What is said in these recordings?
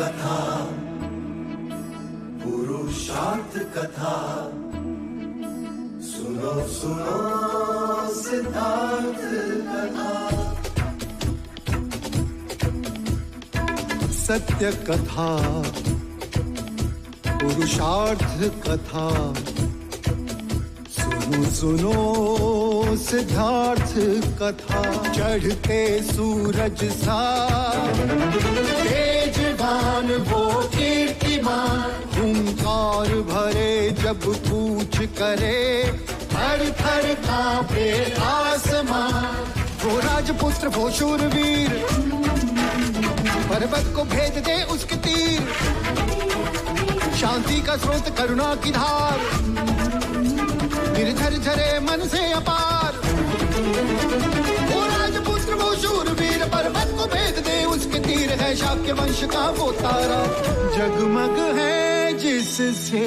कथा, पुरुषार्थ कथा। सुनो सुनो सिद्धार्थ कथा। सत्य कथा, पुरुषार्थ कथा। सुनो सुनो सिद्धार्थ कथा। चढ़ते सूरज सा तेजवान वो कीर्तिमान, हुंकार भरे जब कूच करे, थर थर कांपे आसमान। वो राजपुत्र वो शूरवीर, पर्वत को भेद दे उसके तीर। शांति का स्रोत करुणा की धार, निर्झर झरे मन से अपार। वो राजपुत्र वो शूरवीर, पर्वत को भेद दे उसके तीर। है शाक्य वंश का वो तारा, जगमग है जिससे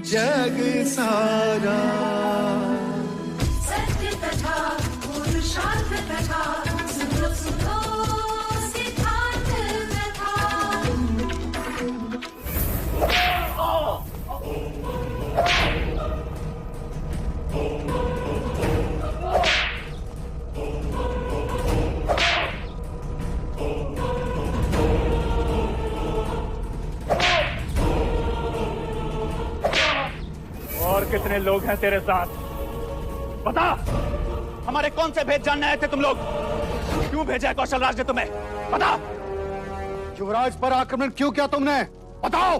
जग सारा। सत्य कथा, पुरुषार्थ कथा। सुनो सुनो सिद्धार्थ कथा। और कितने लोग हैं तेरे साथ? बता, हमारे कौन से भेद जानने आए थे तुम लोग? क्यों भेजा है कौशल राज ने तुम्हें? बता। युवराज पर आक्रमण क्यों किया तुमने? बताओ।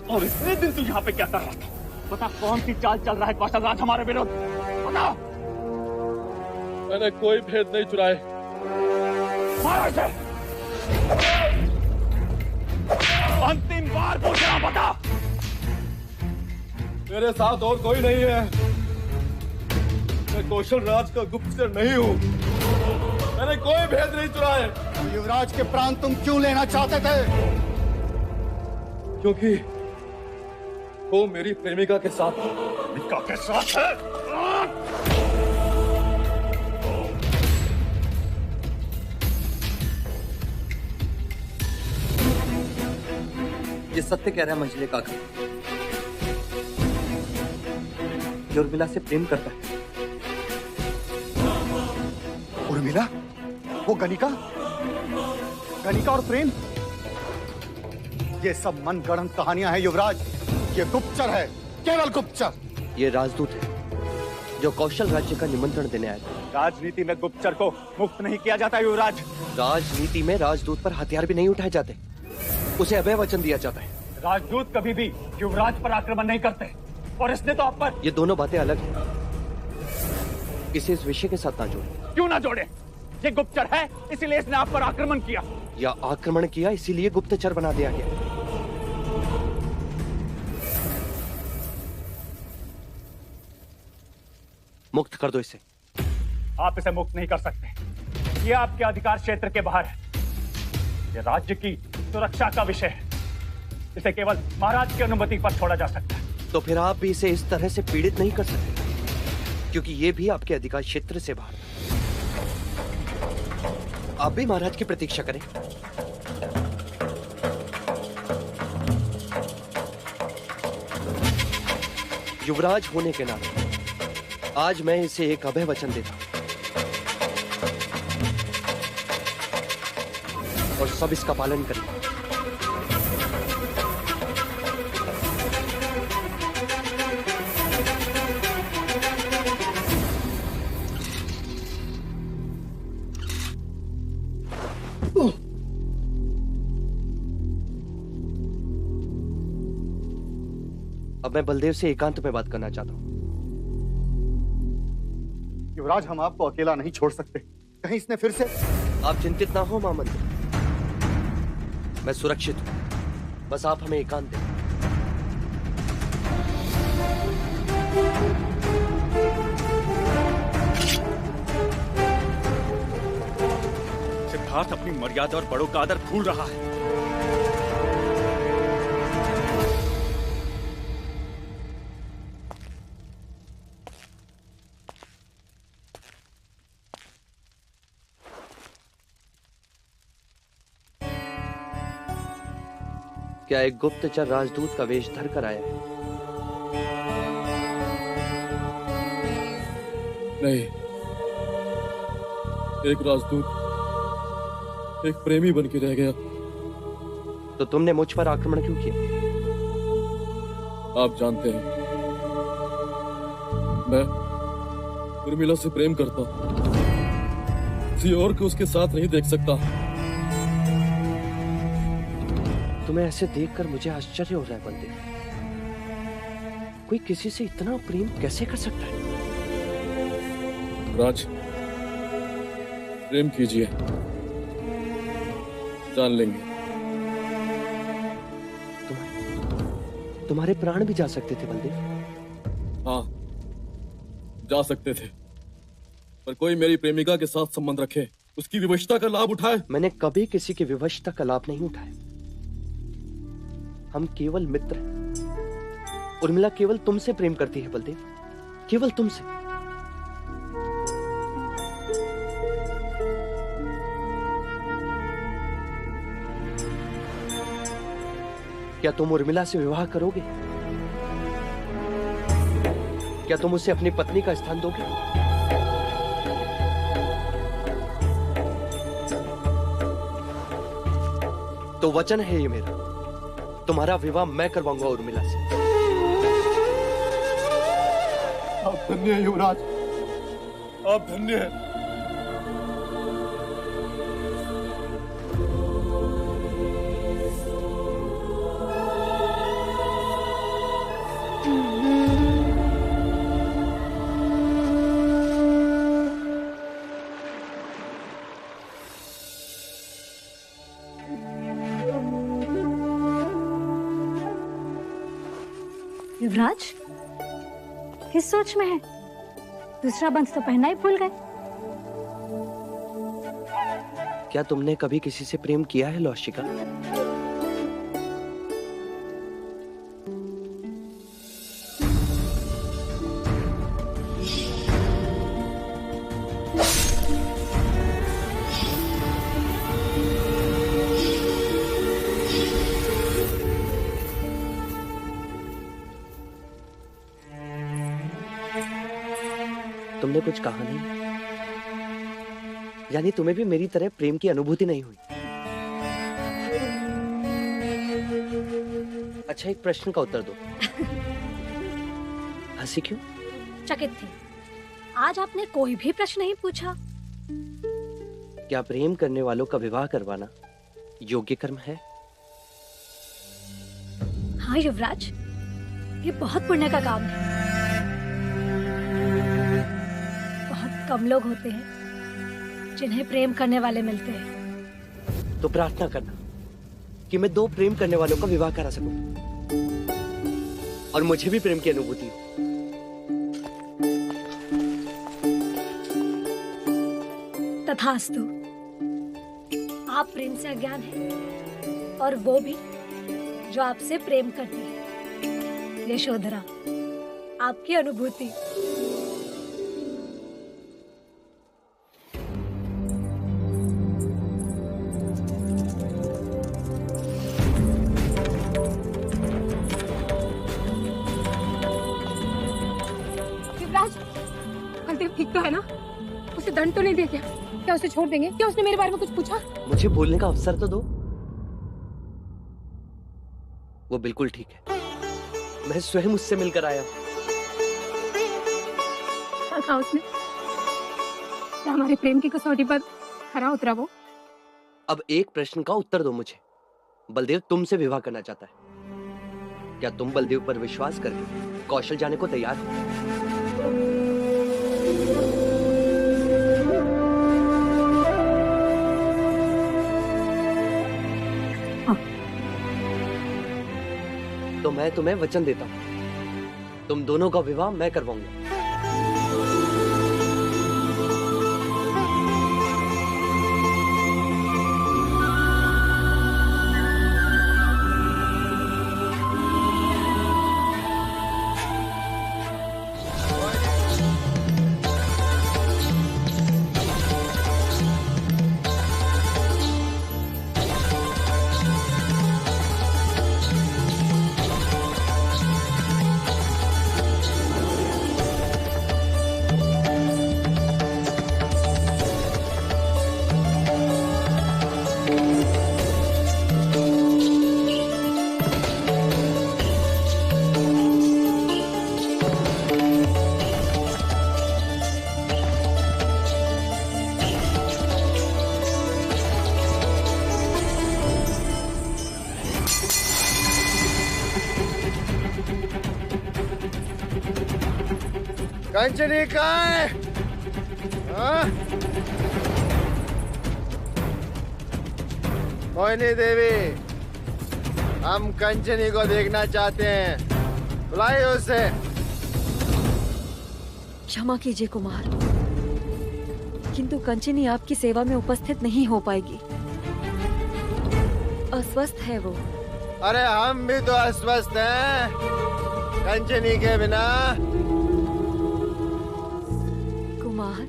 और इतने दिन तू यहाँ पे क्या कर रहा था? बता, कौन सी चाल चल रहा है कौशल राज हमारे विरुद्ध? बताओ। मैंने कोई भेद नहीं चुराए। मारो इसे। अंतिम बार पूछ रहा हूं, बता। मेरे साथ और कोई नहीं है। मैं कौशल राज का गुप्तचर नहीं हूँ। मैंने कोई भेद नहीं चुराए। युवराज के प्राण तुम क्यों लेना चाहते थे? क्योंकि वो मेरी प्रेमिका के साथ है। ये सत्य कह रहा है मंजले काका, ये उर्मिला से प्रेम करता है। उर्मिला? वो गणिका? गणिका और प्रेम? ये सब मनगढ़ंत कहानियां हैं युवराज। ये गुप्तचर है, केवल गुप्तचर। ये राजदूत है जो कौशल राज्य का निमंत्रण देने आया था। राजनीति में गुप्तचर को मुक्त नहीं किया जाता युवराज। राजनीति में राजदूत पर हथियार भी नहीं उठाए जाते, उसे अभय वचन दिया जाता है। राजदूत कभी भी युवराज पर आक्रमण नहीं करते, और इसने तो आप पर। ये दोनों बातें अलग हैं। इसे इस विषय के साथ ना जोड़े। क्यों ना जोड़े? ये गुप्तचर है, इसीलिए इसने आप पर आक्रमण किया। या आक्रमण किया इसीलिए गुप्तचर बना दिया गया। मुक्त कर दो इसे। आप इसे मुक्त नहीं कर सकते। ये आपके अधिकार क्षेत्र के बाहर है। ये राज्य की सुरक्षा का विषय है। इसे केवल महाराज की अनुमति पर छोड़ा जा सकता है। तो फिर आप भी इसे इस तरह से पीड़ित नहीं कर सकते, क्योंकि ये भी आपके अधिकार क्षेत्र से बाहर है। आप भी महाराज की प्रतीक्षा करें। युवराज होने के नाते आज मैं इसे एक अभय वचन देता हूं, और सब इसका पालन करें। अब मैं बलदेव से एकांत में बात करना चाहता हूं। युवराज, हम आपको अकेला नहीं छोड़ सकते। कहीं इसने फिर से... आप चिंतित ना हो मामंद, मैं सुरक्षित हूं। बस आप हमें एकांत दें। सिद्धार्थ अपनी मर्यादा और बड़ों का आदर भूल रहा है। क्या एक गुप्तचर राजदूत का वेश धर कर आया है? नहीं, एक राजदूत एक प्रेमी बन के रह गया। तो तुमने मुझ पर आक्रमण क्यों किया? आप जानते हैं, मैं उर्मिला से प्रेम करता हूं, किसी और को उसके साथ नहीं देख सकता। तुम्हें ऐसे देखकर मुझे आश्चर्य हो रहा है बलदेव। कोई किसी से इतना प्रेम कैसे कर सकता है? राज, प्रेम कीजिए, जान लेंगे। तुम्हारे प्राण भी जा सकते थे बलदेव। हाँ, जा सकते थे, पर कोई मेरी प्रेमिका के साथ संबंध रखे, उसकी विवशता का लाभ उठाए। मैंने कभी किसी की विवशता का लाभ नहीं उठाया। हम केवल मित्र हैं। उर्मिला केवल तुमसे प्रेम करती है बलदेव, केवल तुमसे। क्या तुम उर्मिला से विवाह करोगे? क्या तुम उसे अपनी पत्नी का स्थान दोगे? तो वचन है ये मेरा, तुम्हारा विवाह मैं करवाऊंगा उर्मिला से। आप धन्य हैं युवराज, आप धन्य हैं। युवराज किस सोच में है? दूसरा बंध तो पहनना ही भूल गए। क्या तुमने कभी किसी से प्रेम किया है लौशिका? तुमने कुछ कहा नहीं, यानी तुम्हें भी मेरी तरह प्रेम की अनुभूति नहीं हुई। अच्छा, एक प्रश्न का उत्तर दो। हंसी क्यों? चकित थी। आज आपने कोई भी प्रश्न नहीं पूछा। क्या प्रेम करने वालों का विवाह करवाना योग्य कर्म है? हाँ युवराज, ये बहुत पुण्य का काम है। कम लोग होते हैं जिन्हें प्रेम करने वाले मिलते हैं। तो प्रार्थना करना कि मैं 2 प्रेम करने वालों का विवाह करा सकूं और मुझे भी प्रेम की अनुभूति हो। तथास्तु। आप प्रेम से अज्ञान हैं और वो भी जो आपसे प्रेम करती है। यशोधरा, आपकी अनुभूति। ठीक तो है ना? उसे दंड तो नहीं दिया क्या? क्या उसे छोड़ देंगे? क्या उसने मेरे बारे में कुछ पूछा? मुझे बोलने का अवसर तो दो। वो बिल्कुल ठीक है, मैं स्वयं उससे मिलकर आया। क्या कहा उसने? क्या हमारे प्रेम की कसौटी पर खरा उतरा वो? अब एक प्रश्न का उत्तर दो मुझे। बलदेव तुमसे विवाह करना चाहता है, क्या तुम बलदेव पर विश्वास करके कौशल जाने को तैयार हो? तो मैं तुम्हें वचन देता हूं, तुम दोनों का विवाह मैं करवाऊंगा। कंचनी कहाँ है? हाँ? मोहिनी देवी, हम कंचनी को देखना चाहते हैं, बुलाइए उसे। क्षमा कीजिए कुमार, किंतु कंचनी आपकी सेवा में उपस्थित नहीं हो पाएगी। अस्वस्थ है वो। अरे हम भी तो अस्वस्थ हैं कंचनी के बिना। कुमार,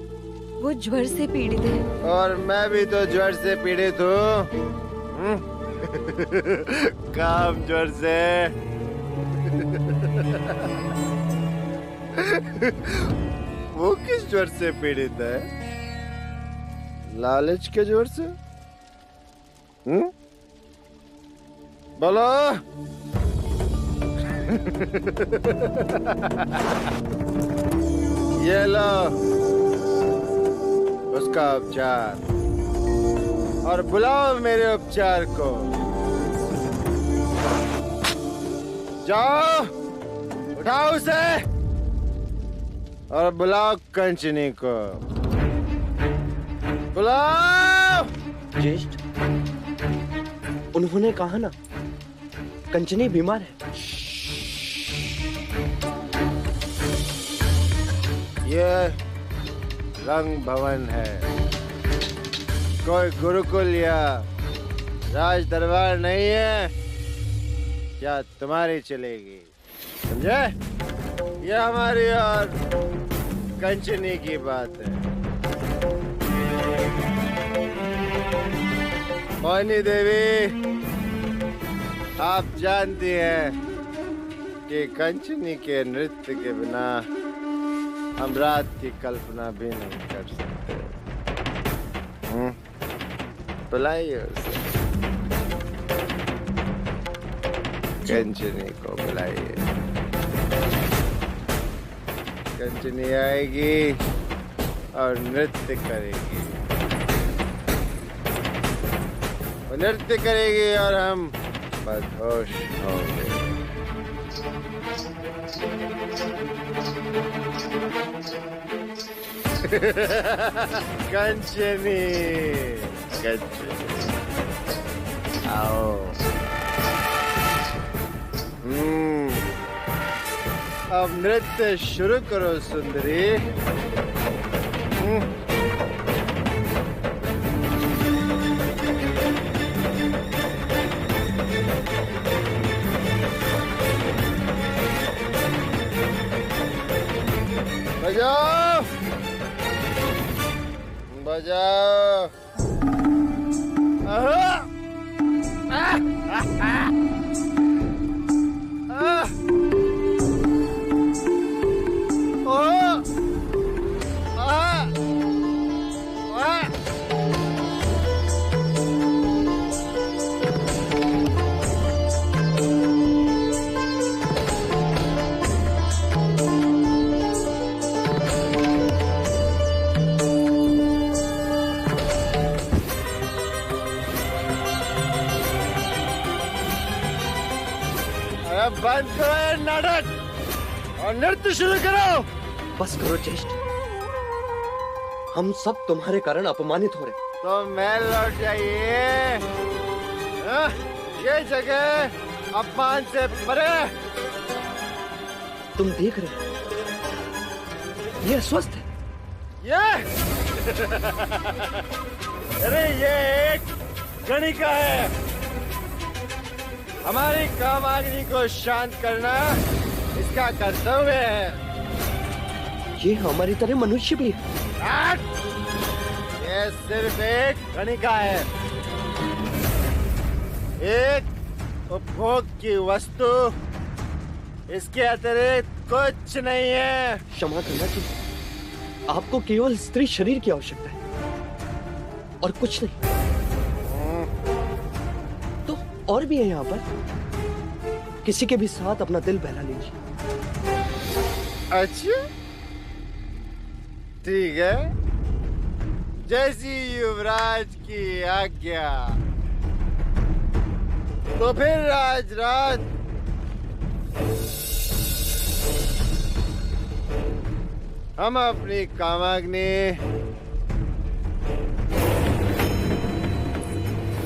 वो ज्वर से पीड़ित है। और मैं भी तो ज्वर से पीड़ित हूँ। काम ज्वर से। वो किस ज्वर से पीड़ित है? लालच के ज्वर से? बोलो। ये लो उसका उपचार, और बुलाओ मेरे उपचार को। जाओ, उठाओ उसे और बुलाओ कंचनी को। बुलाओ। ज्येष्ठ, उन्होंने कहा ना कंचनी बीमार है। ये रंग भवन है, कोई गुरुकुल या राज दरबार नहीं है। क्या तुम्हारी चलेगी? समझे? ये हमारी और कंचनी की बात है। मोहिनी देवी, आप जानती हैं कि कंचनी के नृत्य के बिना हम रात की कल्पना भी नहीं कर सकते। बुलाइए उसे, कंचनी को बुलाइए। कंचनी आएगी और नृत्य करेगी। वो नृत्य करेगी और हम बदहोश होंगे। कंचनी, कंचनी, आओ। अब नृत्य शुरू करो सुंदरी। बजाओ, बजाओ। बंद करो ये नाटक और नृत्य शुरू करो। बस करो ज्येष्ठ, हम सब तुम्हारे कारण अपमानित हो रहे। तो मैं लौट जाइए। ये जगह अपमान से परे। तुम देख रहे हो, ये अस्वस्थ है। ये अरे ये एक गणिका है। हमारी कामाग्नि को शांत करना इसका कर्तव्य है। ये हमारी तरह मनुष्य भी है। ये सिर्फ एक गणिका है, एक उपभोग की वस्तु। इसके अतिरिक्त कुछ नहीं है। क्षमा करना चाहिए, आपको केवल स्त्री शरीर की आवश्यकता है और कुछ नहीं। तो और भी है यहाँ पर, किसी के भी साथ अपना दिल बहला लीजिए। अच्छा ठीक है, जैसी युवराज की आज्ञा। तो फिर राज हम अपनी कामाग्नि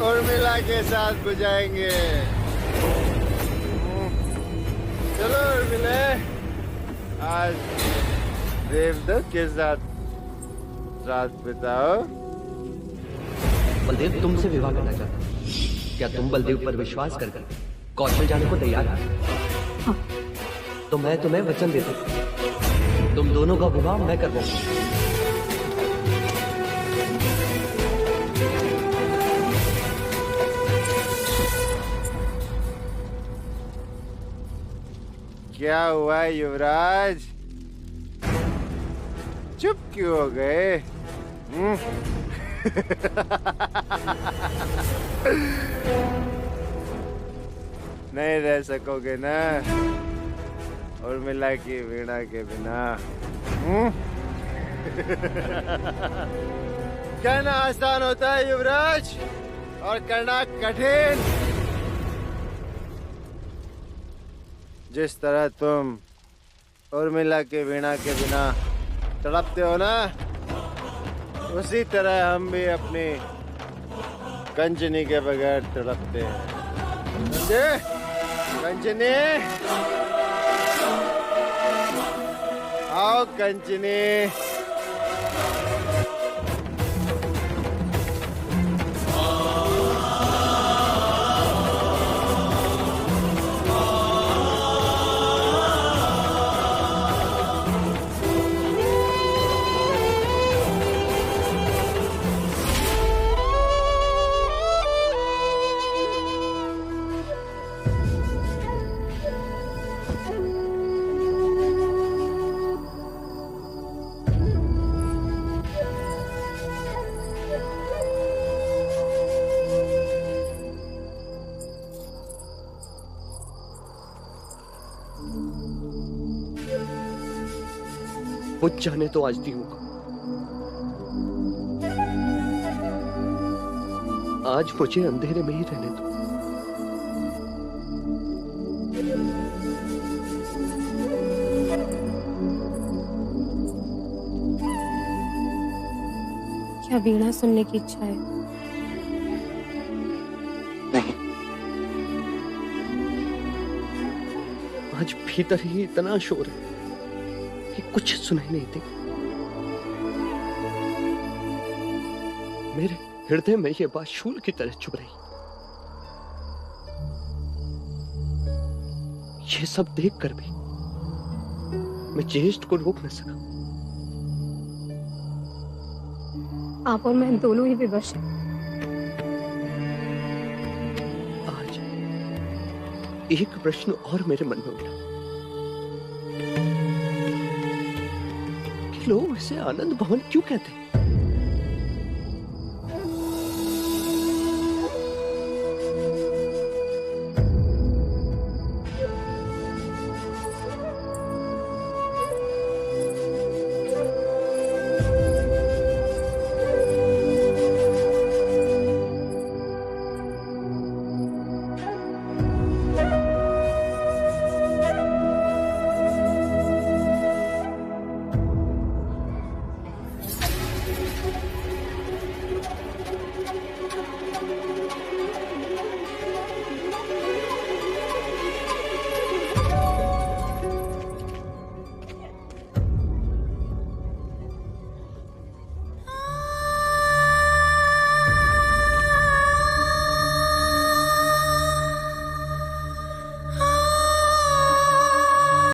उर्मिला के साथ बुझाएंगे। चलो उर्मिला, आज देवदत्त के साथ रात बिताओ। बलदेव तुमसे विवाह करना चाहता हूँ। क्या तुम बलदेव पर विश्वास करके कौशल जाने को तैयार हो? हाँ। तो मैं तुम्हें वचन देता हूँ, तुम दोनों का विवाह मैं करवाऊंगा। क्या हुआ युवराज, चुप क्यों हो गए? नहीं रह सकोगे ना उर्मिला की वीणा के बिना? कहना आसान होता है युवराज, और करना कठिन। जिस तरह तुम उर्मिला के वीणा के बिना तड़पते हो ना, उसी तरह हम भी अपनी कंचनी के बगैर तड़पते हैं। समझे? कंचनी, आओ कंचनी। बुझ जाने तो आज दियों को। आज मुझे अंधेरे में ही रहने दो। क्या वीणा सुनने की इच्छा है? नहीं, आज भीतर ही इतना शोर है कि कुछ सुनाई नहीं देगा। मेरे हृदय में ये बात शूल की तरह चुभ रही। ये सब देखकर भी मैं ज्येष्ठ को रोक न सका। आप और मैं दोनों ही विवश हैं। आज एक प्रश्न और मेरे मन में उठा कि लोग इसे आनंद भवन क्यों कहते हैं?